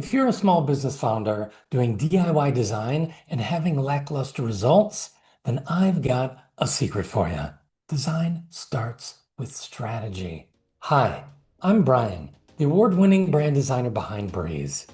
If you're a small business founder doing DIY design and having lackluster results, then I've got a secret for you. Design starts with strategy. Hi, I'm Brian, the award-winning brand designer behind Breez,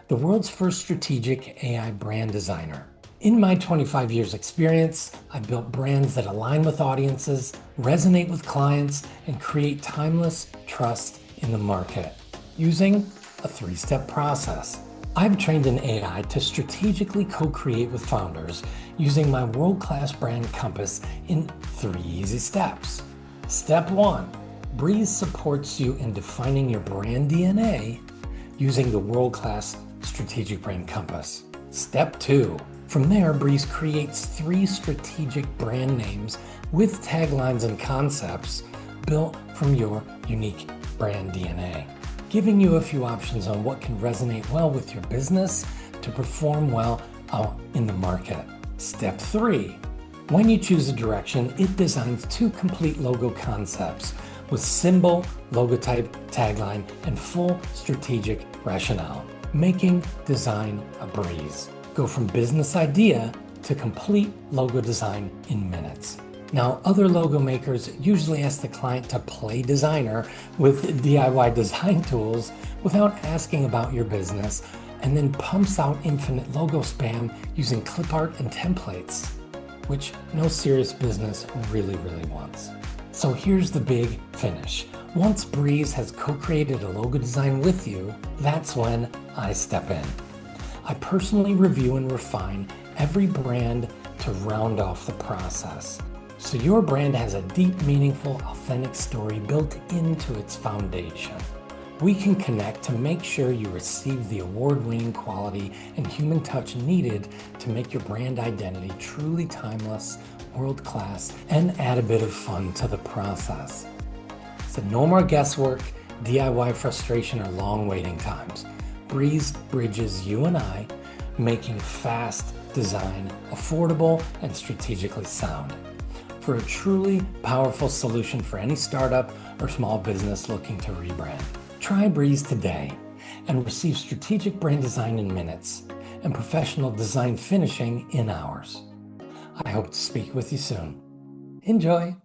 the world's first strategic AI brand designer. In my 25 years experience, I've built brands that align with audiences, resonate with clients, and create timeless trust in the market using a three-step process. I've trained an AI to strategically co-create with founders using my world-class brand compass in 3 easy steps. Step 1, Breez supports you in defining your brand DNA using the world-class strategic brand compass. Step 2, from there, Breez creates 3 strategic brand names with taglines and concepts built from your unique brand DNA, giving you a few options on what can resonate well with your business to perform well out in the market. Step 3, when you choose a direction, it designs 2 complete logo concepts with symbol, logotype, tagline, and full strategic rationale, making design a breeze. Go from business idea to complete logo design in minutes. Now, other logo makers usually ask the client to play designer with DIY design tools without asking about your business, and then pumps out infinite logo spam using clip art and templates, which no serious business really wants. So here's the big finish. Once Breez has co-created a logo design with you, that's when I step in. I personally review and refine every brand to round off the process, so your brand has a deep, meaningful, authentic story built into its foundation. We can connect to make sure you receive the award-winning quality and human touch needed to make your brand identity truly timeless, world-class, and add a bit of fun to the process. So no more guesswork, DIY frustration, or long waiting times. Breez bridges you and I, making fast design affordable and strategically sound for a truly powerful solution for any startup or small business looking to rebrand. Try Breez today and receive strategic brand design in minutes and professional design finishing in hours. I hope to speak with you soon. Enjoy!